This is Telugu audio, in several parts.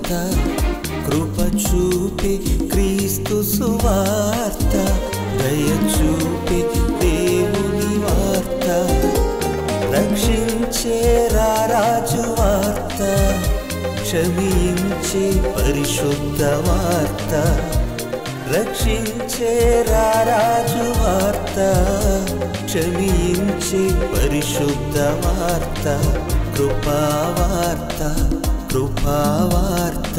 వార్త, కృప చూపే క్రీస్తు సువార్త, దయ చూపే దేవుని వార్త, రక్షించే రారాజు వార్త, క్షమించే పరిశుద్ధ వార్త, రక్షించే రారాజు వార్త, క్షమించే పరిశుద్ధ వార్త, కృపావార్త, కృపావార్త,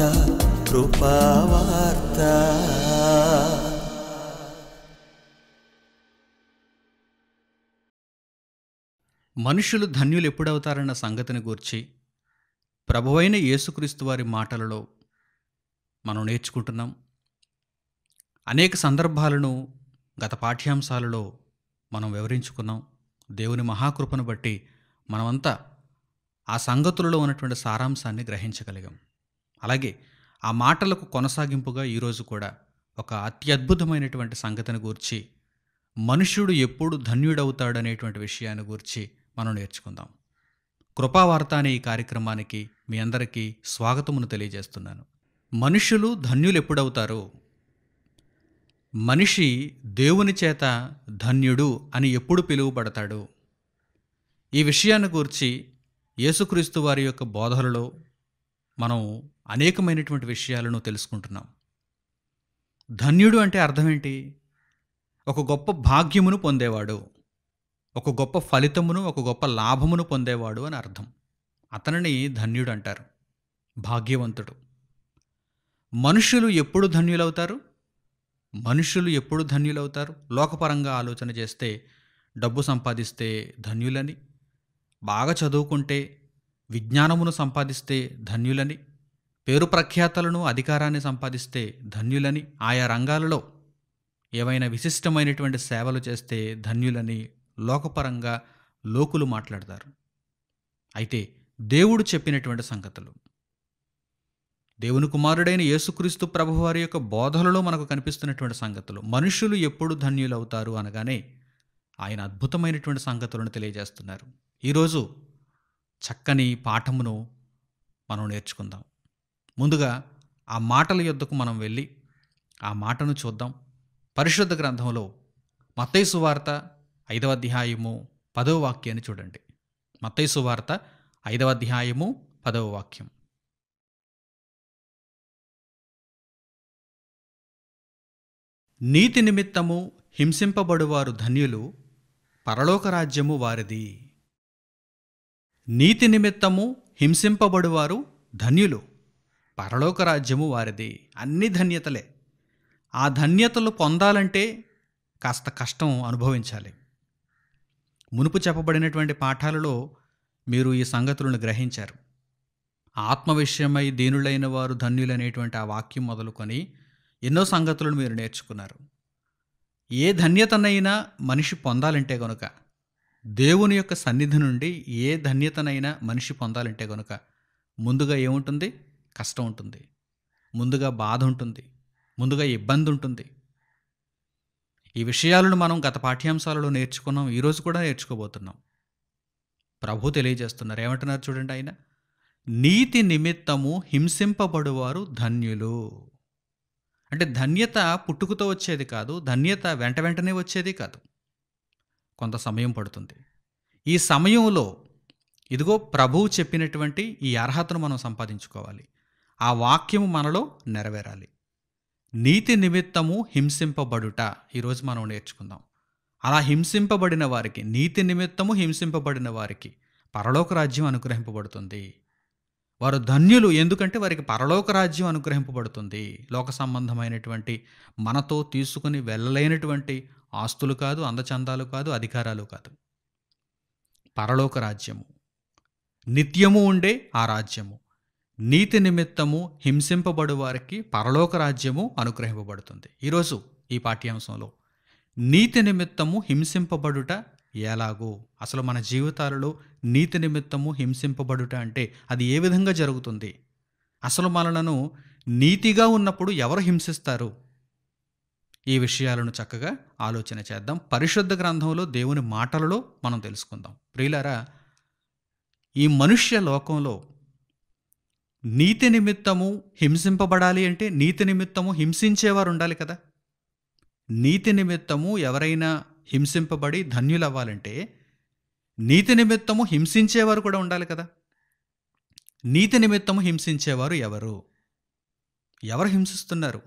కృపావార్త. మనుషులు ధన్యులు ఎప్పుడవుతారన్న సంగతిని గూర్చి ప్రభువైన యేసుక్రీస్తు వారి మాటలలో మనం నేర్చుకుంటున్నాం. అనేక సందర్భాలను గత పాఠ్యాంశాలలో మనం వివరించుకున్నాం. దేవుని మహాకృపను బట్టి మనమంతా ఆ సంగతులలో ఉన్నటువంటి సారాంశాన్ని గ్రహించగలిగాం. అలాగే ఆ మాటలకు కొనసాగింపుగా ఈరోజు కూడా ఒక అత్యద్భుతమైనటువంటి సంగతిని గూర్చి, మనుష్యుడు ఎప్పుడు ధన్యుడవుతాడనేటువంటి విషయాన్ని గూర్చి మనం నేర్చుకుందాం. కృపావార్త అనే ఈ కార్యక్రమానికి మీ అందరికీ స్వాగతమును తెలియజేస్తున్నాను. మనుష్యులు ధన్యులు ఎప్పుడవుతారు? మనిషి దేవుని చేత ధన్యుడు అని ఎప్పుడు పిలువబడతాడు? ఈ విషయాన్ని గూర్చి యేసుక్రీస్తు వారి యొక్క బోధనలో మనం అనేకమైనటువంటి విషయాలను తెలుసుకుంటున్నాం. ధన్యుడు అంటే అర్థం ఏంటి? ఒక గొప్ప భాగ్యమును పొందేవాడు, ఒక గొప్ప ఫలితమును, ఒక గొప్ప లాభమును పొందేవాడు అని అర్థం. అతనిని ధన్యుడు అంటారు, భాగ్యవంతుడు. మనుషులు ఎప్పుడు ధన్యులవుతారు? మనుషులు ఎప్పుడు ధన్యులవుతారు? లోకపరంగా ఆలోచన చేస్తే డబ్బు సంపాదిస్తే ధన్యులని, బాగా చదువుకుంటే, విజ్ఞానమును సంపాదిస్తే ధన్యులని, పేరు ప్రఖ్యాతలను, అధికారాన్ని సంపాదిస్తే ధన్యులని, ఆయా రంగాలలో ఏవైనా విశిష్టమైనటువంటి సేవలు చేస్తే ధన్యులని లోకపరంగా లోకులు మాట్లాడతారు. అయితే దేవుడు చెప్పినటువంటి సంగతులు, దేవుని కుమారుడైన యేసుక్రీస్తు ప్రభువారి యొక్క బోధనలో మనకు కనిపిస్తున్నటువంటి సంగతులు, మనుషులు ఎప్పుడు ధన్యులవుతారు అనగానే ఆయన అద్భుతమైనటువంటి సంగతులను తెలియజేస్తున్నారు. ఈరోజు చక్కని పాఠమును మనం నేర్చుకుందాం. ముందుగా ఆ మాటల యొద్దకు మనం వెళ్ళి ఆ మాటను చూద్దాం. పరిశుద్ధ గ్రంథంలో మత్తయి సువార్త 5వ అధ్యాయము 10వ వాక్యాన్ని చూడండి. మత్తయి సువార్త 5వ అధ్యాయము 10వ వాక్యం. నీతి నిమిత్తము హింసింపబడువారు ధన్యులు, పరలోక రాజ్యము వారిది. నీతి నిమిత్తము హింసింపబడువారు ధన్యులు, పరలోక రాజ్యము వారిది. అన్ని ధన్యతలే. ఆ ధన్యతలు పొందాలంటే కాస్త కష్టం అనుభవించాలి. మునుపు చెప్పబడినటువంటి పాఠాలలో మీరు ఈ సంగతులను గ్రహించారు. ఆత్మ విషయమై దీనులైన వారు ధన్యులనేటువంటి ఆ వాక్యం మొదలుకొని ఎన్నో సంగతులను మీరు నేర్చుకున్నారు. ఏ ధన్యతనైనా మనిషి పొందాలంటే గనుక, దేవుని యొక్క సన్నిధి నుండి ఏ ధన్యతనైనా మనిషి పొందాలంటే గనుక ముందుగా ఏముంటుంది? కష్టం ఉంటుంది, ముందుగా బాధ ఉంటుంది, ముందుగా ఇబ్బంది ఉంటుంది. ఈ విషయాలను మనం గత పాఠ్యాంశాలలో నేర్చుకున్నాం, ఈరోజు కూడా నేర్చుకోబోతున్నాం. ప్రభు తెలియజేస్తున్నారు. ఏమంటున్నారు చూడండి ఆయన, నీతి నిమిత్తము హింసింపబడువారు ధన్యులు. అంటే ధన్యత పుట్టుకతో వచ్చేది కాదు, ధన్యత వెంట వెంటనే వచ్చేది కాదు, కొంత సమయం పడుతుంది. ఈ సమయంలో ఇదిగో ప్రభువు చెప్పినటువంటి ఈ అర్హతను మనం సంపాదించుకోవాలి. ఆ వాక్యము మనలో నెరవేరాలి. నీతి నిమిత్తము హింసింపబడుట ఈరోజు మనం నేర్చుకుందాం. అలా హింసింపబడిన వారికి, నీతి నిమిత్తము హింసింపబడిన వారికి పరలోక రాజ్యం అనుగ్రహింపబడుతుంది. వారు ధన్యులు, ఎందుకంటే వారికి పరలోక రాజ్యం అనుగ్రహింపబడుతుంది. లోక సంబంధమైనటువంటి మనతో తీసుకుని వెళ్ళలేనటువంటి ఆస్తులు కాదు, అందచందాలు కాదు, అధికారాలు కాదు. పరలోక రాజ్యము, నిత్యము ఉండే ఆ రాజ్యము. నీతి నిమిత్తము హింసింపబడు వారికి పరలోక రాజ్యము అనుగ్రహింపబడుతుంది. ఈరోజు ఈ పాఠ్యాంశంలో నీతి నిమిత్తము హింసింపబడుట ఎలాగో, అసలు మన జీవితాలలో నీతి నిమిత్తము హింసింపబడుట అంటే అది ఏ విధంగా జరుగుతుంది? అసలు మనలను నీతిగా ఉన్నప్పుడు ఎవరు హింసిస్తారు? ఈ విషయాలను చక్కగా ఆలోచన చేద్దాం. పరిశుద్ధ గ్రంథంలో దేవుని మాటలలో మనం తెలుసుకుందాం. ప్రియులారా, ఈ మనుష్య లోకంలో నీతి నిమిత్తము హింసింపబడాలి అంటే నీతి నిమిత్తము హింసించేవారు ఉండాలి కదా. నీతి నిమిత్తము ఎవరైనా హింసింపబడి ధన్యులవ్వాలంటే నీతి నిమిత్తము హింసించేవారు కూడా ఉండాలి కదా. నీతి నిమిత్తము హింసించేవారు ఎవరు? ఎవరు హింసిస్తున్నారు?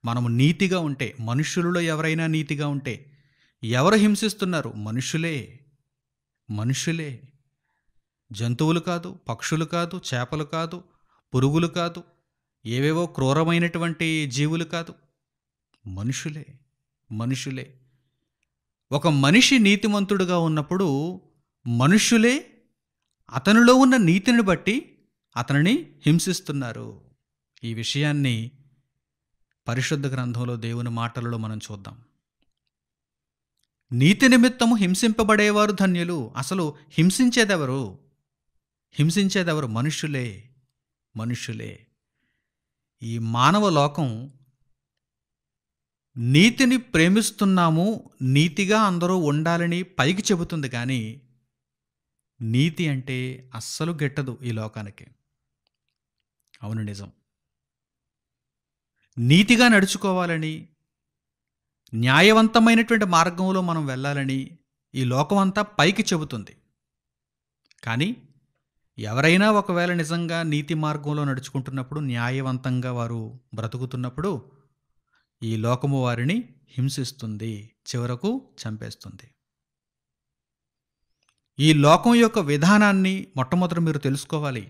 మనము నీతిగా ఉంటే, మనుష్యులలో ఎవరైనా నీతిగా ఉంటే ఎవరు హింసిస్తున్నారు? మనుషులే. మనుషులే. జంతువులు కాదు, పక్షులు కాదు, చేపలు కాదు, పురుగులు కాదు, ఏవేవో క్రూరమైనటువంటి జీవులు కాదు, మనుషులే. మనుషులే. ఒక మనిషి నీతిమంతుడుగా ఉన్నప్పుడు మనుష్యులే అతనిలో ఉన్న నీతిని బట్టి అతనిని హింసిస్తున్నారు. ఈ విషయాన్ని పరిశుద్ధ గ్రంథంలో దేవుని మాటలలో మనం చూద్దాం. నీతి నిమిత్తము హింసింపబడేవారు ధన్యులు. అసలు హింసించేదెవరు? హింసించేదెవరు? మనుష్యులే. మనుష్యులే. ఈ మానవ లోకం నీతిని ప్రేమిస్తున్నాము, నీతిగా అందరూ ఉండాలని పైకి చెబుతుంది, కానీ నీతి అంటే అస్సలు గిట్టదు ఈ లోకానికి. అవును, నిజం. నీతిగా నడుచుకోవాలని, న్యాయవంతమైనటువంటి మార్గంలో మనం వెళ్ళాలని ఈ లోకం అంతా పైకి చెబుతుంది. కానీ ఎవరైనా ఒకవేళ నిజంగా నీతి మార్గంలో నడుచుకుంటున్నప్పుడు, న్యాయవంతంగా వారు బ్రతుకుతున్నప్పుడు ఈ లోకము వారిని హింసిస్తుంది, చివరకు చంపేస్తుంది. ఈ లోకం యొక్క విధానాన్ని మొట్టమొదట మీరు తెలుసుకోవాలి.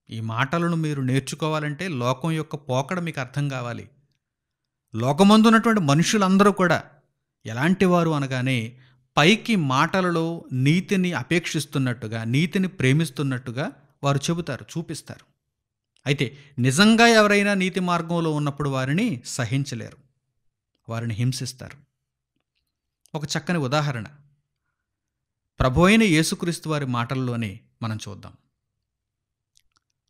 ఈ మాటలను మీరు నేర్చుకోవాలంటే లోకం యొక్క పోకడ మీకు అర్థం కావాలి. లోకమందున్నటువంటి మనుషులందరూ కూడా ఎలాంటి వారు అనగానే పైకి మాటలలో నీతిని అపేక్షిస్తున్నట్టుగా, నీతిని ప్రేమిస్తున్నట్టుగా వారు చెబుతారు, చూపిస్తారు. అయితే నిజంగా ఎవరైనా నీతి మార్గంలో ఉన్నప్పుడు వారిని సహించలేరు, వారిని హింసిస్తారు. ఒక చక్కని ఉదాహరణ ప్రభువైన యేసుక్రీస్తు వారి మాటల్లోనే మనం చూద్దాం.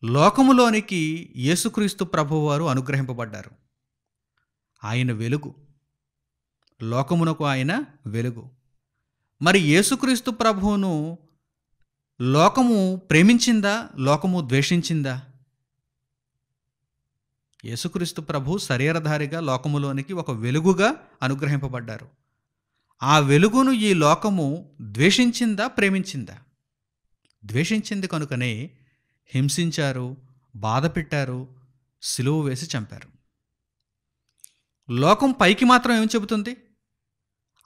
లోకములోనికి యేసుక్రీస్తు ప్రభువారు అనుగ్రహింపబడ్డారు. ఆయన వెలుగు, లోకమునకు ఆయన వెలుగు. మరి యేసుక్రీస్తు ప్రభువును లోకము ప్రేమించిందా, లోకము ద్వేషించిందా? యేసుక్రీస్తు ప్రభు శరీరధారిగా లోకములోనికి ఒక వెలుగుగా అనుగ్రహింపబడ్డారు. ఆ వెలుగును ఈ లోకము ద్వేషించిందా, ప్రేమించిందా? ద్వేషించింది కనుకనే హింసించారు, బాధ పెట్టారు, సిలువ వేసి చంపారు. లోకం పైకి మాత్రం ఏం చెబుతుంది?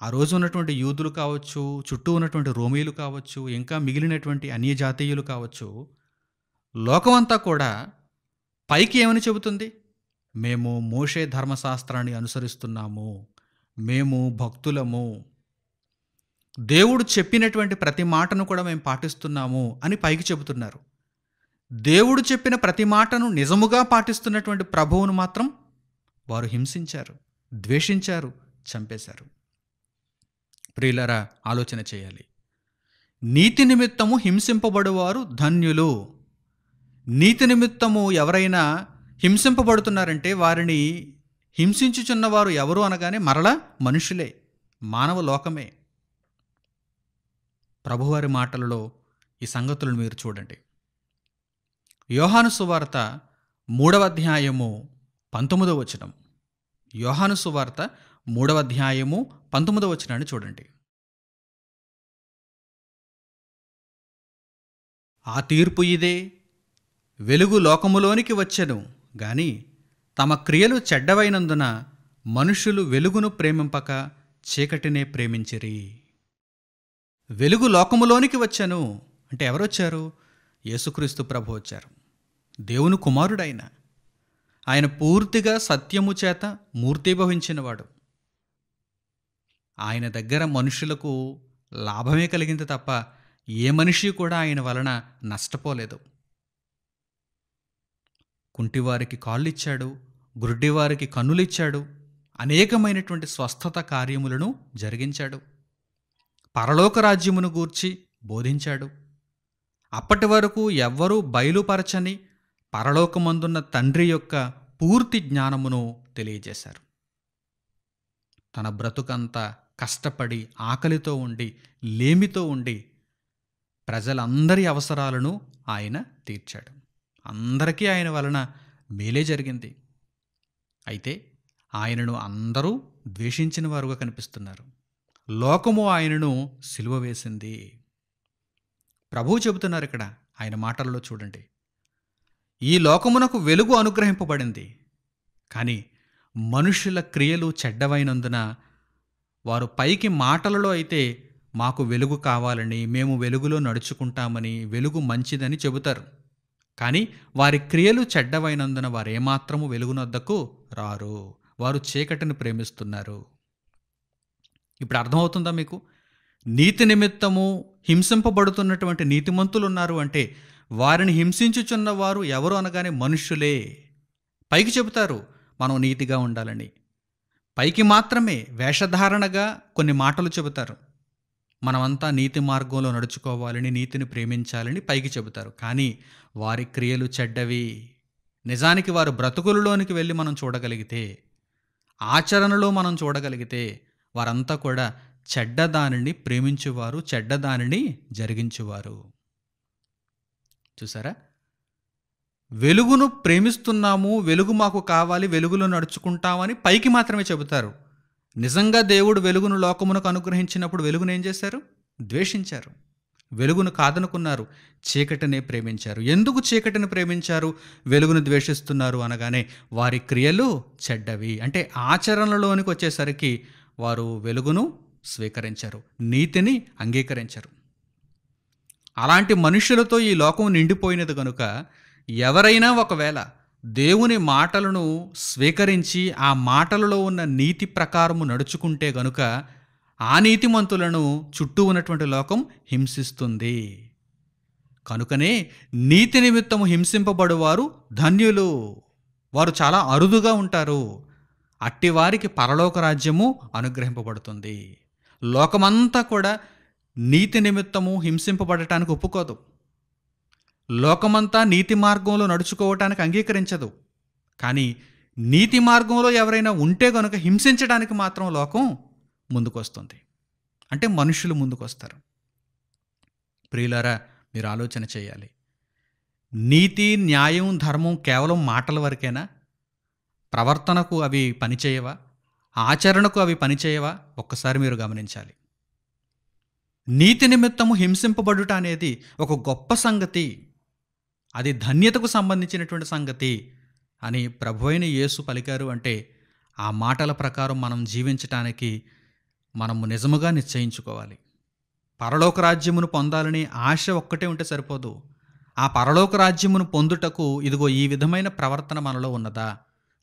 ఆ రోజు ఉన్నటువంటి యూదులు కావచ్చు, చుట్టూ ఉన్నటువంటి రోమీలు కావచ్చు, ఇంకా మిగిలినటువంటి అన్యజాతీయులు కావచ్చు, లోకమంతా కూడా పైకి ఏమని చెబుతుంది? మేము మోషే ధర్మశాస్త్రాన్ని అనుసరిస్తున్నాము, మేము భక్తులము, దేవుడు చెప్పినటువంటి ప్రతి మాటను కూడా మేము పాటిస్తున్నాము అని పైకి చెబుతున్నారు. దేవుడు చెప్పిన ప్రతి మాటను నిజముగా పాటిస్తున్నటువంటి ప్రభువును మాత్రం వారు హింసించారు, ద్వేషించారు, చంపేశారు. ప్రియులారా, ఆలోచన చేయాలి. నీతి నిమిత్తము హింసింపబడువారు ధన్యులు. నీతి నిమిత్తము ఎవరైనా హింసింపబడుతున్నారంటే వారిని హింసించుచున్నవారు ఎవరు అనగానే మరలా మనుషులే, మానవ లోకమే. ప్రభువారి మాటలలో ఈ సంగతులను మీరు చూడండి. యోహాను సువార్త 3వ అధ్యాయము 19వ వచనం. యోహాను సువార్త 3వ అధ్యాయము 19వ వచనాన్ని చూడండి. ఆ తీర్పు ఇదే, వెలుగు లోకములోనికి వచ్చెను గాని తమ క్రియలు చెడ్డవైనందున మనుషులు వెలుగును ప్రేమింపక చీకటినే ప్రేమించిరి. వెలుగు లోకములోనికి వచ్చెను అంటే ఎవరొచ్చారు? యేసుక్రీస్తు ప్రభు వచ్చారు. దేవుని కుమారుడైన ఆయన పూర్తిగా సత్యము చేత మూర్తీభవించినవాడు. ఆయన దగ్గర మనుషులకు లాభమే కలిగింది తప్ప ఏ మనిషి కూడా ఆయన వలన నష్టపోలేదు. కుంటివారికి కాళ్ళిచ్చాడు, గుడ్డివారికి కన్నులిచ్చాడు, అనేకమైనటువంటి స్వస్థత కార్యములను జరిగించాడు, పరలోక రాజ్యమును గూర్చి బోధించాడు. అప్పటి వరకు ఎవ్వరూ బయలుపరచని పరలోకమందున్న తండ్రి యొక్క పూర్తి జ్ఞానమును తెలియజేశారు. తన బ్రతుకంతా కష్టపడి, ఆకలితో ఉండి, లేమితో ఉండి ప్రజలందరి అవసరాలను ఆయన తీర్చాడు. అందరికీ ఆయన వలన మేలే జరిగింది. అయితే ఆయనను అందరూ ద్వేషించిన వారుగా కనిపిస్తున్నారు. లోకము ఆయనను సిలువ వేసింది. ప్రభువు చెబుతున్నారు ఇక్కడ ఆయన మాటల్లో చూడండి, ఈ లోకమునకు వెలుగు అనుగ్రహింపబడింది, కానీ మనుషుల క్రియలు చెడ్డవైనందున వారు పైకి మాటలలో అయితే మాకు వెలుగు కావాలని, మేము వెలుగులో నడుచుకుంటామని, వెలుగు మంచిదని చెబుతారు. కానీ వారి క్రియలు చెడ్డవైనందున వారేమాత్రము వెలుగునొద్దకు రారు. వారు చీకటిని ప్రేమిస్తున్నారు. ఇప్పుడు అర్థమవుతుందా మీకు? నీతి నిమిత్తము హింసింపబడుతున్నటువంటి నీతిమంతులు ఉన్నారు అంటే వారిని హింసించుచున్న వారు ఎవరు అనగానే మనుష్యులే. పైకి చెబుతారు మనం నీతిగా ఉండాలని, పైకి మాత్రమే వేషధారణగా కొన్ని మాటలు చెబుతారు, మనమంతా నీతి మార్గంలో నడుచుకోవాలని, నీతిని ప్రేమించాలని పైకి చెబుతారు. కానీ వారి క్రియలు చెడ్డవి. నిజానికి వారు బ్రతుకులలోనికి వెళ్ళి మనం చూడగలిగితే, ఆచరణలో మనం చూడగలిగితే వారంతా కూడా చెడ్డదానిని ప్రేమించువారు, చెడ్డదానిని జరిగించువారు. చూసారా? వెలుగును ప్రేమిస్తున్నాము, వెలుగు మాకు కావాలి, వెలుగులో నడుచుకుంటామని పైకి మాత్రమే చెబుతారు. నిజంగా దేవుడు వెలుగును లోకమునకు అనుగ్రహించినప్పుడు వెలుగును ఏం చేశారు? ద్వేషించారు. వెలుగును కాదనుకున్నారు, చీకటినే ప్రేమించారు. ఎందుకు చీకటిని ప్రేమించారు, వెలుగును ద్వేషిస్తున్నారు అనగానే వారి క్రియలు చెడ్డవి. అంటే ఆచరణలోనికి వచ్చేసరికి వారు వెలుగును స్వీకరించారు, నీతిని అంగీకరించారు. అలాంటి మనుషులతో ఈ లోకం నిండిపోయినది కనుక ఎవరైనా ఒకవేళ దేవుని మాటలను స్వీకరించి ఆ మాటలలో ఉన్న నీతి ప్రకారము నడుచుకుంటే గనుక ఆ నీతిమంతులను చుట్టూ ఉన్నటువంటి లోకం హింసిస్తుంది. కనుకనే నీతి నిమిత్తము హింసింపబడువారు ధన్యులు. వారు చాలా అరుదుగా ఉంటారు. అట్టివారికి పరలోక రాజ్యము అనుగ్రహింపబడుతుంది. లోకమంతా కూడా నీతి నిమిత్తము హింసింపబడటానికి ఒప్పుకోదు. లోకమంతా నీతి మార్గంలో నడుచుకోవటానికి అంగీకరించదు. కానీ నీతి మార్గంలో ఎవరైనా ఉంటే గనుక హింసించడానికి మాత్రం లోకం ముందుకొస్తుంది. అంటే మనుషులు ముందుకొస్తారు. ప్రియులారా, మీరు ఆలోచన చేయాలి. నీతి, న్యాయం, ధర్మం కేవలం మాటల వరకేనా? ప్రవర్తనకు అవి పనిచేయవా? ఆచరణకు అవి పనిచేయవా? ఒక్కసారి మీరు గమనించాలి. నీతి నిమిత్తము హింసింపబడుట అనేది ఒక గొప్ప సంగతి, అది ధన్యతకు సంబంధించినటువంటి సంగతి అని ప్రభువైన యేసు పలికారు. అంటే ఆ మాటల ప్రకారం మనం జీవించటానికి మనము నిజముగా నిశ్చయించుకోవాలి. పరలోక రాజ్యమును పొందాలని ఆశ ఒక్కటే ఉంటే సరిపోదు. ఆ పరలోక రాజ్యమును పొందుటకు ఇదిగో ఈ విధమైన ప్రవర్తన మనలో ఉన్నదా?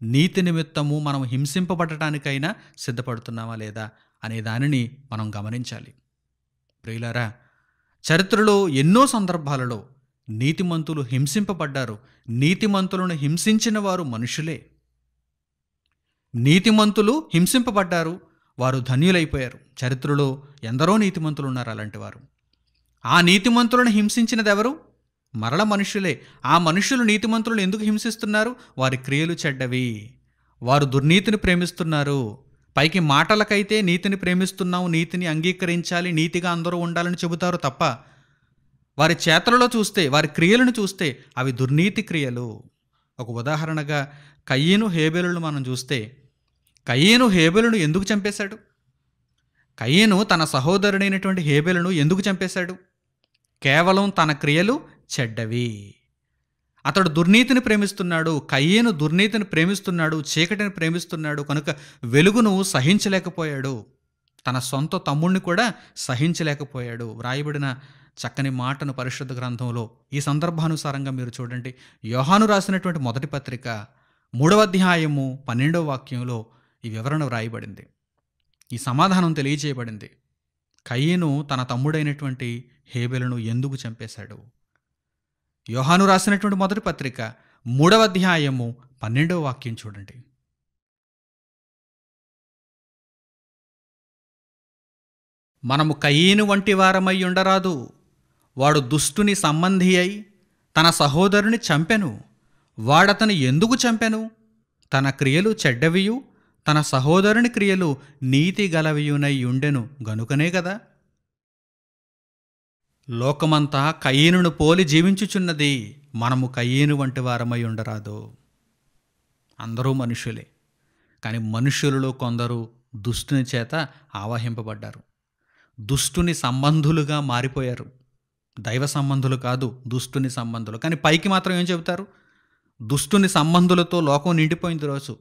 నీతి నిమిత్తము మనం హింసింపబడటానికైనా సిద్ధపడుతున్నామా లేదా అనే దానిని మనం గమనించాలి. ప్రియులారా, చరిత్రలో ఎన్నో సందర్భాలలో నీతిమంతులు హింసింపబడ్డారు. నీతిమంతులను హింసించిన వారు మనుషులే. నీతిమంతులు హింసింపబడ్డారు, వారు ధన్యులైపోయారు. చరిత్రలో ఎందరో నీతిమంతులు ఉన్నారు అలాంటి వారు. ఆ నీతిమంతులను హింసించినది ఎవరు? మరల మనుషులే. ఆ మనుషులు నీతిమంతులను ఎందుకు హింసిస్తున్నారు? వారి క్రియలు చెడ్డవి, వారు దుర్నీతిని ప్రేమిస్తున్నారు. పైకి మాటలకైతే నీతిని ప్రేమిస్తున్నాం, నీతిని అంగీకరించాలి, నీతిగా అందరూ ఉండాలని చెబుతారు తప్ప వారి చేతలలో చూస్తే, వారి క్రియలను చూస్తే అవి దుర్నీతి క్రియలు. ఒక ఉదాహరణగా కయీను హేబెలును మనం చూస్తే, కయీను హేబెలును ఎందుకు చంపేశాడు? కయీను తన సహోదరుడైనటువంటి హేబెలును ఎందుకు చంపేశాడు? కేవలం తన క్రియలు చెడ్డవి. అతడు దుర్నీతిని ప్రేమిస్తున్నాడు. కయీను దుర్నీతిని ప్రేమిస్తున్నాడు, చీకటిని ప్రేమిస్తున్నాడు. కనుక వెలుగును సహించలేకపోయాడు. తన సొంత తమ్ముడిని కూడా సహించలేకపోయాడు. వ్రాయబడిన చక్కని మాటను పరిశుద్ధ గ్రంథంలో ఈ సందర్భానుసారంగా మీరు చూడండి. యోహాను రాసినటువంటి మొదటి పత్రిక 3వ అధ్యాయము 12వ వాక్యంలో ఈ వివరణ వ్రాయబడింది. ఈ సమాధానం తెలియజేయబడింది. కయీను తన తమ్ముడైనటువంటి హేబెలును ఎందుకు చంపేశాడు? యోహాను రాసినటువంటి మొదటి పత్రిక 3వ అధ్యాయము 12వ వాక్యం చూడండి. మనము కయీను వంటి వారమై ఉండరాదు. వాడు దుష్టుని సంబంధి అయి తన సహోదరుని చంపెను. వాడతను ఎందుకు చంపెను? తన క్రియలు చెడ్డవియు తన సహోదరుని క్రియలు నీతి గలవియునై ఉండెను గనుకనే కదా. లోకమంతా కయీనును పోలి జీవించుచున్నది. మనము కయ్యేను వంటి వారమై ఉండరాదు. అందరూ మనుషులే, కానీ మనుషులలో కొందరు దుష్టుని చేత ఆవహింపబడ్డారు, దుష్టుని సంబంధులుగా మారిపోయారు. దైవ సంబంధులు కాదు, దుష్టుని సంబంధులు. కానీ పైకి మాత్రం ఏం చెబుతారు? దుష్టుని సంబంధులతో లోకం నిండిపోయింది రోజు.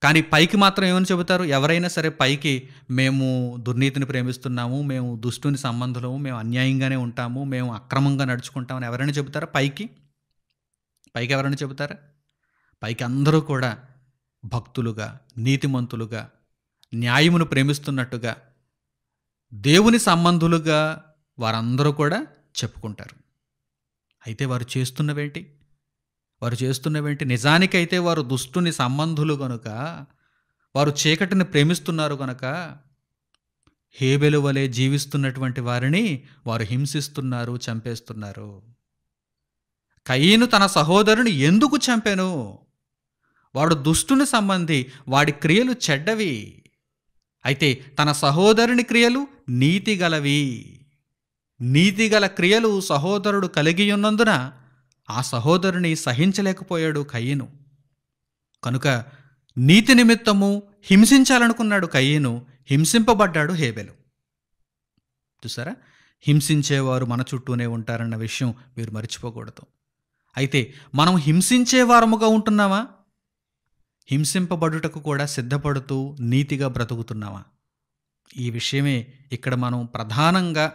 కానీ పైకి మాత్రం ఏమని చెబుతారు? ఎవరైనా సరే పైకి మేము దుర్నీతిని ప్రేమిస్తున్నాము, మేము దుష్టుని సంబంధులము, మేము అన్యాయంగానే ఉంటాము, మేము అక్రమంగా నడుచుకుంటామని ఎవరైనా చెబుతారా? పైకి ఎవరైనా చెబుతారా? పైకి అందరూ కూడా భక్తులుగా, నీతిమంతులుగా, న్యాయమును ప్రేమిస్తున్నట్టుగా, దేవుని సంబంధులుగా వారందరూ కూడా చెప్పుకుంటారు. అయితే వారు చేస్తున్నవేంటి? నిజానికైతే వారు దుష్టుని సంబంధులు గనుక, వారు చీకటిని ప్రేమిస్తున్నారు గనుక, హేబెలు వలె జీవిస్తున్నటువంటి వారిని వారు హింసిస్తున్నారు, చంపేస్తున్నారు. కయీను తన సహోదరుని ఎందుకు చంపెను? వాడు దుష్టుని సంబంధి, వాడి క్రియలు చెడ్డవి. అయితే తన సహోదరుని క్రియలు నీతిగలవి. నీతిగల క్రియలు సహోదరుడు కలిగి ఉన్నందున ఆ సహోదరుని సహించలేకపోయాడు కయీను. కనుక నీతి నిమిత్తము హింసించాలనుకున్నాడు కయీను, హింసింపబడ్డాడు హేబెలు. చూసారా, హింసించేవారు మన చుట్టూనే ఉంటారన్న విషయం మీరు మర్చిపోకూడదు. అయితే మనం హింసించేవారముగా ఉంటున్నామా? హింసింపబడుటకు కూడా సిద్ధపడుతూ నీతిగా బ్రతుకుతున్నామా? ఈ విషయమే ఇక్కడ మనం ప్రధానంగా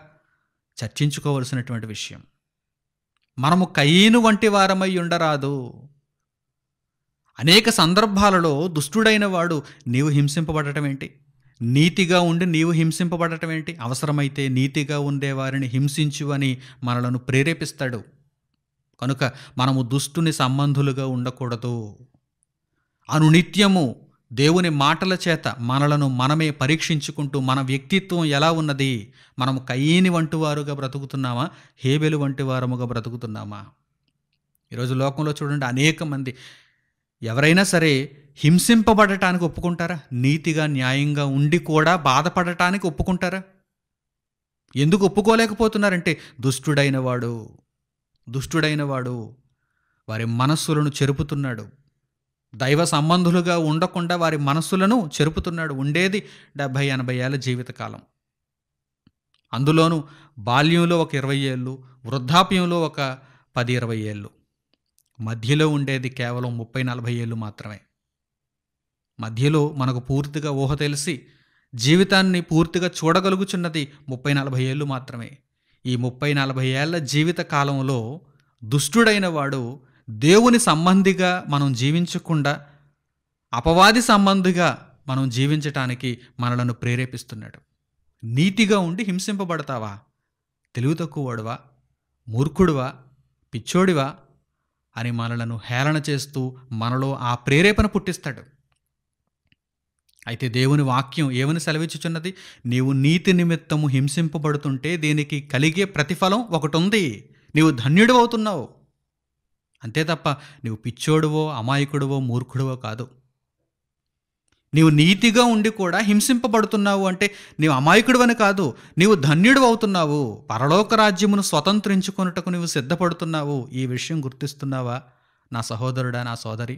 చర్చించుకోవలసినటువంటి విషయం. మనము కయీను వంటి వారమై ఉండరాదు. అనేక సందర్భాలలో దుష్టుడైన వాడు నీవు హింసింపబడటం ఏంటి? నీతిగా ఉండి నీవు హింసింపబడటం ఏంటి? అవసరమైతే నీతిగా ఉండేవారిని హింసించు అని మనలను ప్రేరేపిస్తాడు. కనుక మనము దుష్టుని సంబంధులుగా ఉండకూడదు. అనునిత్యము దేవుని మాటల చేత మనలను మనమే పరీక్షించుకుంటూ మన వ్యక్తిత్వం ఎలా ఉన్నది, మనము కయీని వంటి వారుగా బ్రతుకుతున్నామా, హేబెలు వంటి వారముగా బ్రతుకుతున్నామా? ఈరోజు లోకంలో చూడండి, అనేక మంది ఎవరైనా సరే హింసింపబడటానికి ఒప్పుకుంటారా? నీతిగా న్యాయంగా ఉండి కూడా బాధపడటానికి ఒప్పుకుంటారా? ఎందుకు ఒప్పుకోలేకపోతున్నారంటే దుష్టుడైన వాడు వారి మనస్సులను చెరుపుతున్నాడు. దైవ సంబంధులుగా ఉండకుండా వారి మనస్సులను చెరుపుతున్నాడు. ఉండేది 70-80 ఏళ్ళ జీవితకాలం. అందులోనూ బాల్యంలో ఒక 20 ఏళ్ళు, వృద్ధాప్యంలో ఒక 10-20 ఏళ్ళు, మధ్యలో ఉండేది కేవలం 30-40 ఏళ్ళు మాత్రమే. మధ్యలో మనకు పూర్తిగా ఊహ తెలిసి జీవితాన్ని పూర్తిగా చూడగలుగుచున్నది 30-40 ఏళ్ళు మాత్రమే. ఈ 30-40 ఏళ్ల జీవిత కాలంలో దుష్టుడైన వాడు దేవుని సంబంధిగా మనం జీవించకుండా అపవాది సంబంధిగా మనం జీవించటానికి మనలను ప్రేరేపిస్తున్నాడు. నీతిగా ఉండి హింసింపబడతావా? తెలివి తక్కువవాడువా, మూర్ఖుడువా, పిచ్చోడివా అని మనలను హేళన చేస్తూ మనలో ఆ ప్రేరేపణ పుట్టిస్తాడు. అయితే దేవుని వాక్యం ఏమని సెలవిచ్చుచున్నది? నీవు నీతి నిమిత్తము హింసింపబడుతుంటే దీనికి కలిగే ప్రతిఫలం ఒకటి ఉంది. నీవు ధన్యుడు అవుతున్నావు. అంతే తప్ప నీవు పిచ్చోడువో, అమాయకుడువో, మూర్ఖుడువో కాదు. నీవు నీతిగా ఉండి కూడా హింసింపబడుతున్నావు అంటే నీవు అమాయకుడువని కాదు, నీవు ధన్యుడు అవుతున్నావు. పరలోక రాజ్యమును స్వతంత్రించుకొనుటకు నీవు సిద్ధపడుతున్నావు. ఈ విషయం గుర్తిస్తున్నావా నా సహోదరుడా, నా సోదరి?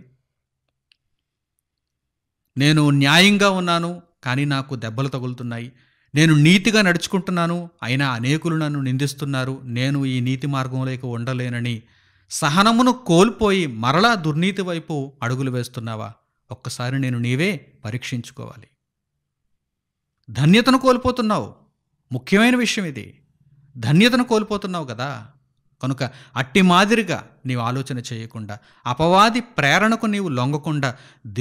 నేను న్యాయంగా ఉన్నాను, కానీ నాకు దెబ్బలు తగులుతున్నాయి. నేను నీతిగా నడుచుకుంటున్నాను, అయినా అనేకులు నన్ను నిందిస్తున్నారు. నేను ఈ నీతి మార్గంలోకి ఉండలేనని సహనమును కోల్పోయి మరలా దుర్నీతి వైపు అడుగులు వేస్తున్నావా? ఒక్కసారి నీవే పరీక్షించుకోవాలి. ధన్యతను కోల్పోతున్నావు. ముఖ్యమైన విషయం ఇది. ధన్యతను కోల్పోతున్నావు కదా. కనుక అట్టి మాదిరిగా నీవు ఆలోచన చేయకుండా, అపవాది ప్రేరణకు నీవు లొంగకుండా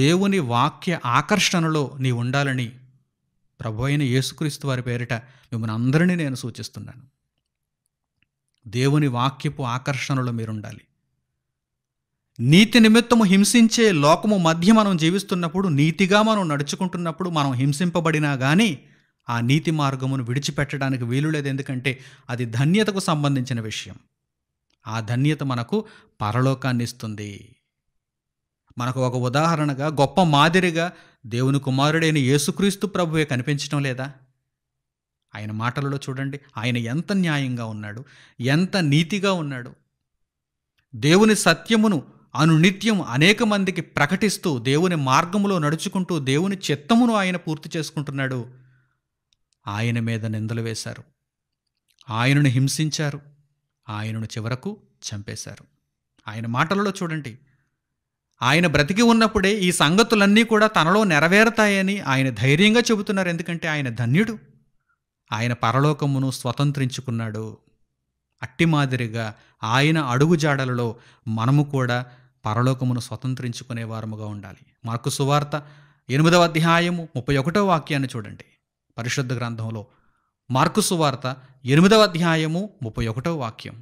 దేవుని వాక్య ఆకర్షణలో నీవు ఉండాలని ప్రభువైన యేసుక్రీస్తు వారి పేరిట మిమ్మల్ని అందరినీ నేను సూచిస్తున్నాను. దేవుని వాక్యపు ఆకర్షణలో మీరుండాలి. నీతి నిమిత్తము హింసించే లోకము మధ్య మనం జీవిస్తున్నప్పుడు, నీతిగా మనం నడుచుకుంటున్నప్పుడు మనం హింసింపబడినా కానీ ఆ నీతి మార్గమును విడిచిపెట్టడానికి వీలు లేదు. ఎందుకంటే అది ధన్యతకు సంబంధించిన విషయం. ఆ ధన్యత మనకు పరలోకాన్ని ఇస్తుంది. మనకు ఒక ఉదాహరణగా, గొప్ప మాదిరిగా దేవుని కుమారుడైన యేసుక్రీస్తు ప్రభువే కనిపించడం లేదా? ఆయన మాటలలో చూడండి, ఆయన ఎంత న్యాయంగా ఉన్నాడు, ఎంత నీతిగా ఉన్నాడు. దేవుని సత్యమును అనునిత్యం అనేక మందికి ప్రకటిస్తూ దేవుని మార్గములో నడుచుకుంటూ దేవుని చిత్తమును ఆయన పూర్తి చేసుకుంటున్నాడు. ఆయన మీద నిందలు వేశారు, ఆయనను హింసించారు, ఆయనను చివరకు చంపేశారు. ఆయన మాటలలో చూడండి, ఆయన బ్రతికి ఉన్నప్పుడే ఈ సంగతులన్నీ కూడా తనలో నెరవేరుతాయని ఆయన ధైర్యంగా చెబుతున్నారు. ఎందుకంటే ఆయన ధన్యుడు, ఆయన పరలోకమును స్వతంత్రించుకున్నాడు. అట్టి మాదిరిగా ఆయన అడుగుజాడలలో మనము కూడా పరలోకమును స్వతంత్రించుకునే వారముగా ఉండాలి. మార్కు సువార్త 8వ అధ్యాయము 31వ వాక్యాన్ని చూడండి. పరిశుద్ధ గ్రంథంలో మార్కు సువార్త 8వ అధ్యాయము 31వ వాక్యం.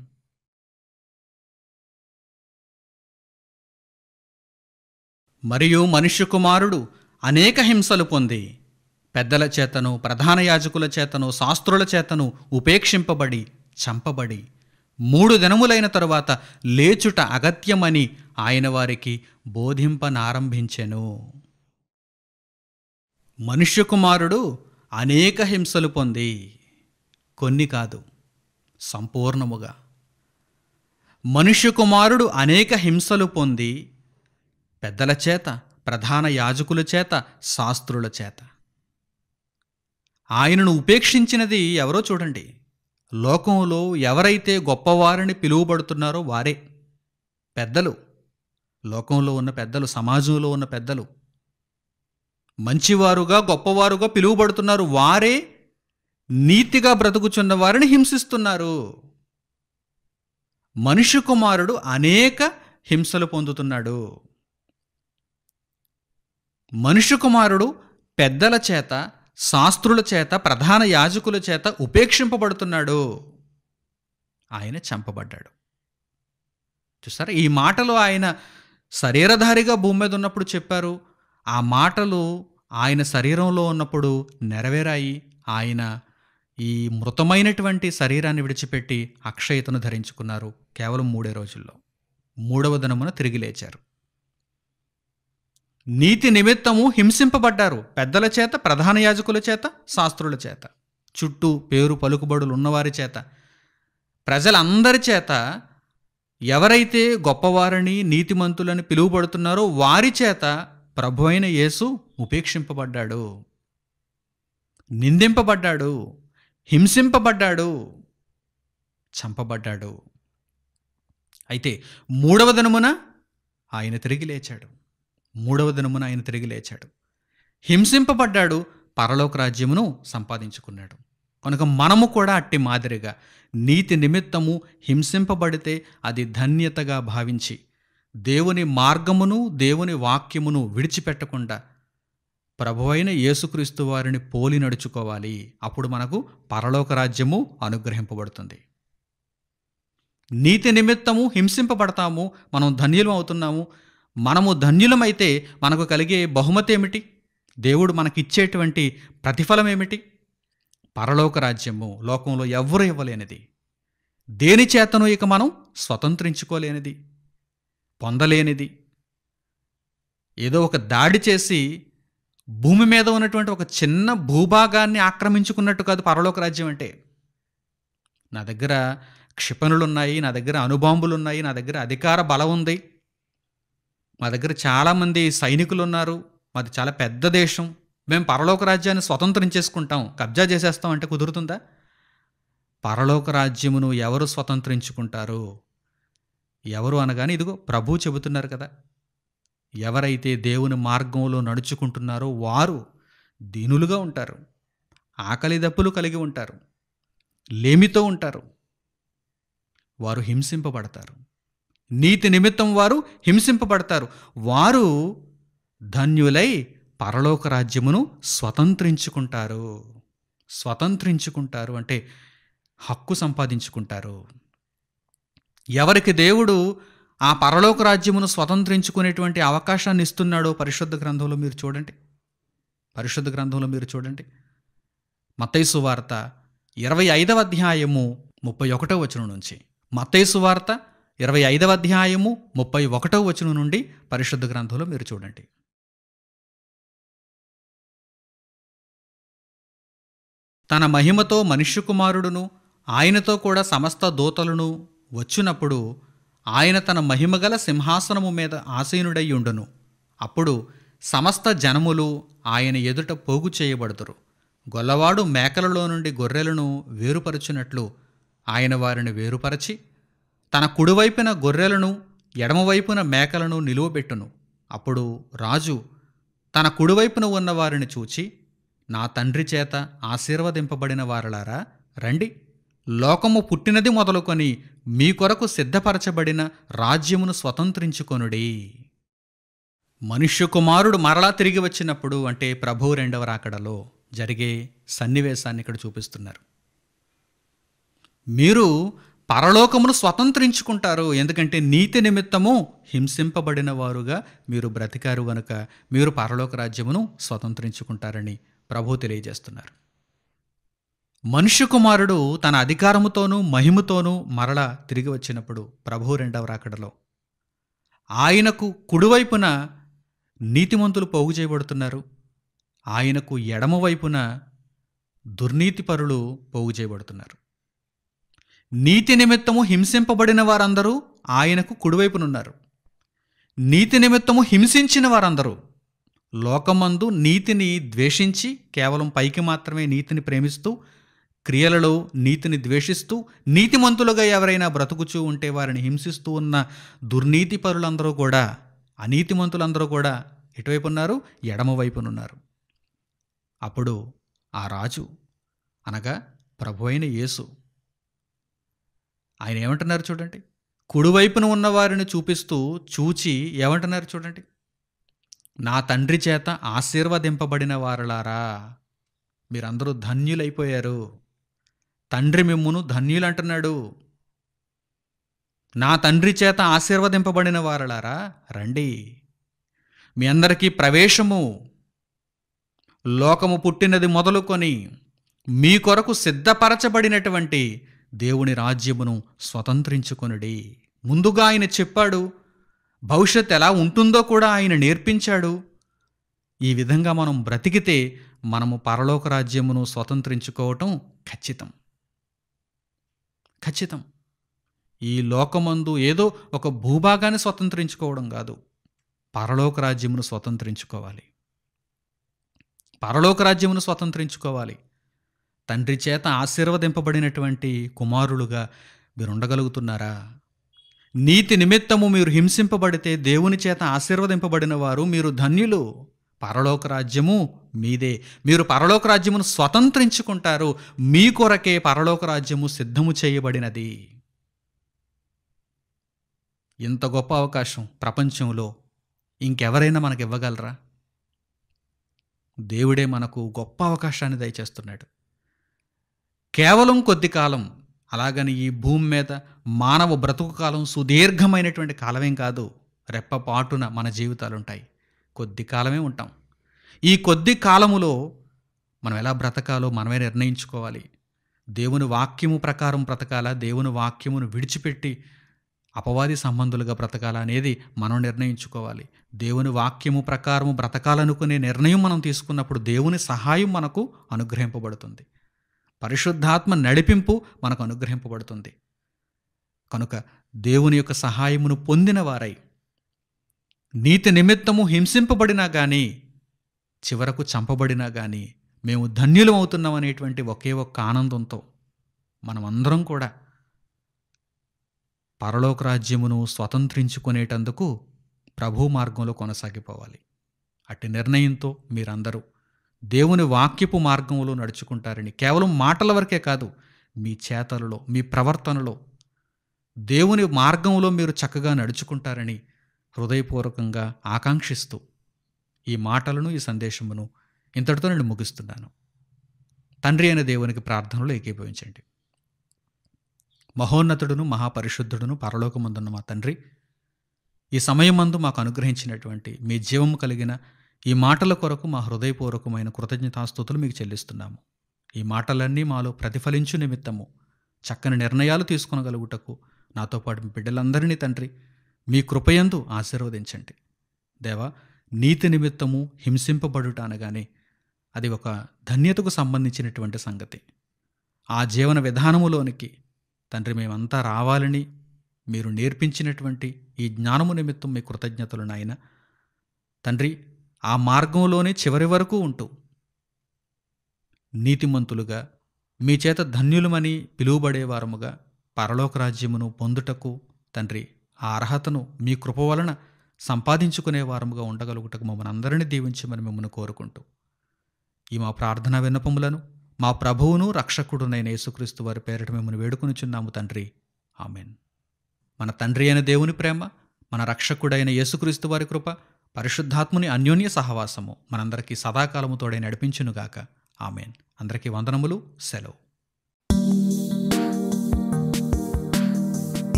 మరియు మనుష్య కుమారుడు అనేక హింసలు పొంది పెద్దల చేతను, ప్రధాన యాజకుల చేతను, శాస్త్రుల చేతను ఉపేక్షింపబడి చంపబడి 3 దినములైన తరువాత లేచుట అగత్యమని ఆయన వారికి బోధింపనారంభించెను. మనుష్య కుమారుడు అనేక హింసలు పొంది, కొన్ని కాదు, సంపూర్ణముగా మనుష్య కుమారుడు అనేక హింసలు పొంది పెద్దల చేత, ప్రధాన యాజకుల చేత, శాస్త్రుల చేత. ఆయనను ఉపేక్షించినది ఎవరో చూడండి. లోకంలో ఎవరైతే గొప్పవారిని పిలువబడుతున్నారో వారే పెద్దలు. లోకంలో ఉన్న పెద్దలు, సమాజంలో ఉన్న పెద్దలు మంచివారుగా, గొప్పవారుగా పిలువబడుతున్నారు. వారే నీతిగా బ్రతుకుచున్న వారిని హింసిస్తున్నారు. మనుష్య కుమారుడు అనేక హింసలు పొందుతున్నాడు. మనుష్య కుమారుడు పెద్దల చేత, శాస్త్రుల చేత, ప్రధాన యాజకుల చేత ఉపేక్షింపబడుతున్నాడు. ఆయన చంపబడ్డాడు. చూసారా, ఈ మాటలు ఆయన శరీరధారిగా భూమి మీద ఉన్నప్పుడు చెప్పారు. ఆ మాటలు ఆయన శరీరంలో ఉన్నప్పుడు నెరవేరాయి. ఆయన ఈ మృతమైనటువంటి శరీరాన్ని విడిచిపెట్టి అక్షయతను ధరించుకున్నారు. కేవలం 3 రోజుల్లో 3వ దినమున తిరిగి లేచారు. నీతి నిమిత్తము హింసింపబడ్డారు, పెద్దల చేత, ప్రధాన యాజకుల చేత, శాస్త్రుల చేత, చుట్టూ పేరు పలుకుబడులు ఉన్నవారి చేత, ప్రజలందరి చేత. ఎవరైతే గొప్పవారిని, నీతిమంతులని పిలువబడుతున్నారో వారి చేత ప్రభు అయిన యేసు ఉపేక్షింపబడ్డాడు, నిందింపబడ్డాడు, హింసింపబడ్డాడు, చంపబడ్డాడు. అయితే 3వ దినమున ఆయన తిరిగి లేచాడు. 3వ దినమున ఆయన తిరిగి లేచాడు, హింసింపబడ్డాడు, పరలోక రాజ్యమును సంపాదించుకున్నాడు. కనుక మనము కూడా అట్టి మాదిరిగా నీతి నిమిత్తము హింసింపబడితే అది ధన్యతగా భావించి దేవుని మార్గమును, దేవుని వాక్యమును విడిచిపెట్టకుండా ప్రభువైన యేసుక్రీస్తు వారిని పోలి నడుచుకోవాలి. అప్పుడు మనకు పరలోక రాజ్యము అనుగ్రహింపబడుతుంది. నీతి నిమిత్తము హింసింపబడతాము, మనం ధన్యులం అవుతున్నాము. మనము ధన్యులమైతే మనకు కలిగే బహుమతి ఏమిటి? దేవుడు మనకిచ్చేటువంటి ప్రతిఫలం ఏమిటి? పరలోక రాజ్యము. లోకంలో ఎవ్వరూ ఇవ్వలేనిది, దేని చేతను ఇక మనం స్వతంత్రించుకోలేనిది, పొందలేనిది. ఏదో ఒక దాడి చేసి భూమి మీద ఉన్నటువంటి ఒక చిన్న భూభాగాన్ని ఆక్రమించుకున్నట్టు కాదు పరలోక రాజ్యం అంటే. నా దగ్గర క్షిపణులున్నాయి, నా దగ్గర అణుబాంబులున్నాయి, నా దగ్గర అధికార బలం ఉంది, మా దగ్గర చాలామంది సైనికులు ఉన్నారు, మాది చాలా పెద్ద దేశం, మేము పరలోక రాజ్యాన్ని స్వతంత్రించేసుకుంటాం, కబ్జా చేసేస్తాం అంటే కుదురుతుందా? పరలోక రాజ్యమును ఎవరు స్వతంత్రించుకుంటారు? ఎవరు అనగానే ఇదిగో ప్రభు చెబుతున్నారు కదా, ఎవరైతే దేవుని మార్గంలో నడుచుకుంటున్నారో వారు దీనులుగా ఉంటారు, ఆకలి దప్పులు కలిగి ఉంటారు, లేమితో ఉంటారు, వారు హింసింపబడతారు. నీతి నిమిత్తం వారు హింసింపబడతారు. వారు ధన్యులై పరలోక రాజ్యమును స్వతంత్రించుకుంటారు. స్వతంత్రించుకుంటారు అంటే హక్కు సంపాదించుకుంటారు. ఎవరికి దేవుడు ఆ పరలోక రాజ్యమును స్వతంత్రించుకునేటువంటి అవకాశాన్ని ఇస్తున్నాడో పరిశుద్ధ గ్రంథంలో మీరు చూడండి. పరిశుద్ధ గ్రంథంలో మీరు చూడండి. మత్తయి సువార్త 25వ అధ్యాయము 31వ వచనం నుంచి, మత్తయి సువార్త 25వ అధ్యాయము 31వ వచనం నుండి పరిశుద్ధ గ్రంథంలో మీరు చూడండి. తన మహిమతో మనుష్య కుమారుడును ఆయనతో కూడా సమస్త దూతలను వచ్చినప్పుడు ఆయన తన మహిమగల సింహాసనము మీద ఆసీనుడై ఉండును. అప్పుడు సమస్త జనములు ఆయన ఎదుట పోగు చేయబడుదురు. గొల్లవాడు మేకలలో నుండి గొర్రెలను వేరుపరచునట్లు ఆయన వారిని వేరుపరచి తన కుడివైపున గొర్రెలను ఎడమవైపున మేకలను నిలువబెట్టును. అప్పుడు రాజు తన కుడివైపున ఉన్న వారిని చూచి, నా తండ్రి చేత ఆశీర్వదింపబడిన వారలారా, రండి, లోకము పుట్టినది మొదలుకొని మీ కొరకు సిద్ధపరచబడిన రాజ్యమును స్వతంత్రించుకొనుడి. మనుష్య కుమారుడు మరలా తిరిగి వచ్చినప్పుడు, అంటే ప్రభువు రెండవ రాకడలో జరిగే సన్నివేశాన్ని ఇక్కడ చూపిస్తున్నారు. మీరు పరలోకమును స్వతంత్రించుకుంటారు, ఎందుకంటే నీతి నిమిత్తము హింసింపబడిన వారుగా మీరు బ్రతికారు గనుక మీరు పరలోక రాజ్యమును స్వతంత్రించుకుంటారని ప్రభువు తెలియజేస్తున్నారు. మనుష్య కుమారుడు తన అధికారముతోనూ మహిమతోనూ మరలా తిరిగి వచ్చినప్పుడు ప్రభువు రెండవ రాకడలో ఆయనకు కుడివైపున నీతిమంతులు పోగు చేయబడుతున్నారు, ఆయనకు ఎడమవైపున దుర్నీతిపరులు పోగు చేయబడుతున్నారు. నీతి నిమిత్తము హింసింపబడిన వారందరూ ఆయనకు కుడివైపునున్నారు. నీతి నిమిత్తము హింసించిన వారందరూ లోకమందు నీతిని ద్వేషించి కేవలం పైకి మాత్రమే నీతిని ప్రేమిస్తూ క్రియలలో నీతిని ద్వేషిస్తూ నీతిమంతులుగా ఎవరైనా బ్రతుకుచూ ఉంటే వారిని హింసిస్తూ ఉన్న దుర్నీతి పరులందరూ కూడా, అనీతిమంతులందరూ కూడా ఎటువైపు ఉన్నారు? ఎడమవైపునున్నారు. అప్పుడు ఆ రాజు అనగా ప్రభు అయిన యేసు ఆయన ఏమంటున్నారు చూడండి, కుడివైపున ఉన్న వారిని చూచి ఏమంటున్నారు చూడండి, నా తండ్రి చేత ఆశీర్వదింపబడిన వారలారా, మీరందరూ ధన్యులైపోయారు, తండ్రి మిమ్మును ధన్యులంటున్నాడు. నా తండ్రి చేత ఆశీర్వదింపబడిన వారలారా, రండి, మీ అందరికీ ప్రవేశము లోకము పుట్టినది మొదలుకొని మీ కొరకు సిద్ధపరచబడినటువంటి దేవుని రాజ్యమును స్వతంత్రించుకొనుడి. ముందుగా ఆయన చెప్పాడు, భవిష్యత్ ఎలా ఉంటుందో కూడా ఆయన నేర్పించాడు. ఈ విధంగా మనం బ్రతికితే మనము పరలోక రాజ్యమును స్వతంత్రించుకోవటం ఖచ్చితం. ఖచ్చితం. ఈ లోకమందు ఏదో ఒక భూభాగాన్ని స్వతంత్రించుకోవడం కాదు, పరలోక రాజ్యమును స్వతంత్రించుకోవాలి. పరలోక రాజ్యమును స్వతంత్రించుకోవాలి. తండ్రి చేత ఆశీర్వదింపబడినటువంటి కుమారులుగా మీరు ఉండగలుగుతున్నారా? నీతి నిమిత్తము మీరు హింసింపబడితే దేవుని చేత ఆశీర్వదింపబడిన వారు మీరు ధన్యులు. పరలోక రాజ్యము మీదే. మీరు పరలోక రాజ్యమును స్వతంత్రించుకుంటారు. మీ కొరకే పరలోక రాజ్యము సిద్ధము చేయబడినది. ఇంత గొప్ప అవకాశం ప్రపంచంలో ఇంకెవరైనా మనకు ఇవ్వగలరా? దేవుడే మనకు గొప్ప అవకాశాన్ని దయచేస్తున్నాడు. కేవలం కొద్ది కాలం, అలాగని ఈ భూమి మీద మానవ బ్రతుకు కాలం సుదీర్ఘమైనటువంటి కాలమేం కాదు. రెప్పపాటున మన జీవితాలుంటాయి. కొద్ది కాలమే ఉంటాం. ఈ కొద్ది కాలములో మనం ఎలా బ్రతకాలో మనమే నిర్ణయించుకోవాలి. దేవుని వాక్యము ప్రకారం బ్రతకాలా, దేవుని వాక్యమును విడిచిపెట్టి అపవాది సంబంధులుగా బ్రతకాలా అనేది మనం నిర్ణయించుకోవాలి. దేవుని వాక్యము ప్రకారము బ్రతకాలనుకునే నిర్ణయం మనం తీసుకున్నప్పుడు దేవుని సహాయం మనకు అనుగ్రహింపబడుతుంది. పరిశుద్ధాత్మ నడిపింపు మనకు అనుగ్రహింపబడుతుంది. కనుక దేవుని యొక్క సహాయమును పొందిన వారై నీతి నిమిత్తము హింసింపబడినా కానీ, చివరకు చంపబడినా కానీ మేము ధన్యులం అవుతున్నాం అనేటువంటి ఒకే ఒక్క ఆనందంతో మనమందరం కూడా పరలోక రాజ్యమును స్వతంత్రించుకునేటందుకు ప్రభు మార్గంలో కొనసాగిపోవాలి. అట్టి నిర్ణయంతో మీరందరూ దేవుని వాక్యపు మార్గంలో నడుచుకుంటారని, కేవలం మాటల వరకే కాదు, మీ చేతలలో, మీ ప్రవర్తనలో దేవుని మార్గంలో మీరు చక్కగా నడుచుకుంటారని హృదయపూర్వకంగా ఆకాంక్షిస్తూ ఈ మాటలను, ఈ సందేశమును ఇంతటితో నేను ముగిస్తున్నాను. తండ్రి అయిన దేవునికి ప్రార్థనలో ఏకీభవించండి. మహోన్నతుడును మహాపరిశుద్ధుడును పరలోకమందున్న మా తండ్రి, ఈ సమయమందు మాకు అనుగ్రహించినటువంటి మీ జీవము కలిగిన ఈ మాటల కొరకు మా హృదయపూర్వకమైన కృతజ్ఞతాస్తుతులు మీకు చెల్లిస్తున్నాము. ఈ మాటలన్నీ మాలో ప్రతిఫలించు నిమిత్తము చక్కని నిర్ణయాలు తీసుకొనగలుగుటకు నాతో పాటు మీ బిడ్డలందరినీ తండ్రి మీ కృపయందు ఆశీర్వదించండి. దేవా, నీతి నిమిత్తము హింసింపబడుట అనగానే అది ఒక ధన్యతకు సంబంధించినటువంటి సంగతి. ఆ జీవన విధానములోనికి తండ్రి మేమంతా రావాలని మీరు నేర్పించినటువంటి ఈ జ్ఞానము నిమిత్తం మీ కృతజ్ఞతలు నాయన. తండ్రి, ఆ మార్గంలోనే చివరి వరకు ఉంటూ నీతిమంతులుగా మీ చేత ధన్యులమని పిలువబడేవారముగా పరలోక రాజ్యమును పొందుటకు తండ్రి ఆ అర్హతను మీ కృప వలన సంపాదించుకునేవారముగా ఉండగలుగుటకు మమ్మల్ని అందరినీ దీవించమని మిమ్మల్ని కోరుకుంటూ ఈ మా ప్రార్థనా విన్నపములను మా ప్రభువును రక్షకుడునైన యేసుక్రీస్తు వారి పేరిట మిమ్మల్ని వేడుకొనుచున్నాము తండ్రి. ఆమెన్. మన తండ్రి అయిన దేవుని ప్రేమ, మన రక్షకుడైన యేసుక్రీస్తు వారి కృప, పరిశుద్ధాత్ముని అన్యోన్య సహవాసము మనందరికీ సదాకాలము తోడై నడిపించునుగాక. ఆమెన్. అందరికీ వందనములు. సెలవు.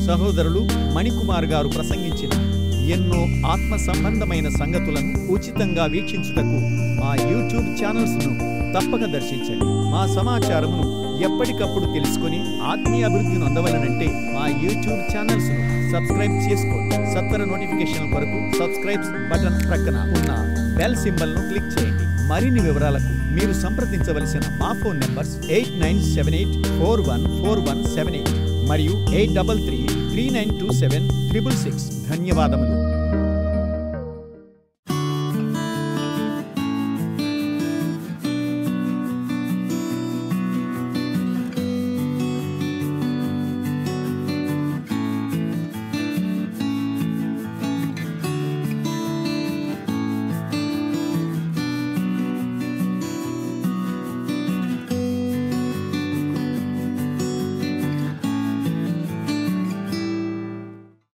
సహోదరులు మణికుమార్ గారు ప్రసంగించిన ఎన్నో ఆత్మ సంబంధమైన సంగతులను ఉచితంగా వీక్షించుటకు మా యూట్యూబ్ ఛానల్స్ను తప్పక దర్శించండి. మా సమాచారమును ఎప్పటికప్పుడు తెలుసుకొని ఆత్మీయ అభివృద్ధిని అందవలనంటే మా యూట్యూబ్ ఛానల్స్ను సబ్స్క్రైబ్ చేసుకోండి. సత్వర నోటిఫికేషన్ కొరకు సబ్స్క్రైబ్ బటన్ ప్రక్కన ఉన్న బెల్ సింబల్ను క్లిక్ చేయండి. మరిన్ని వివరాలకు మీరు సంప్రదించవలసిన మా ఫోన్ నంబర్స్ 8978414178 మరియు 8333927666. ధన్యవాదములు.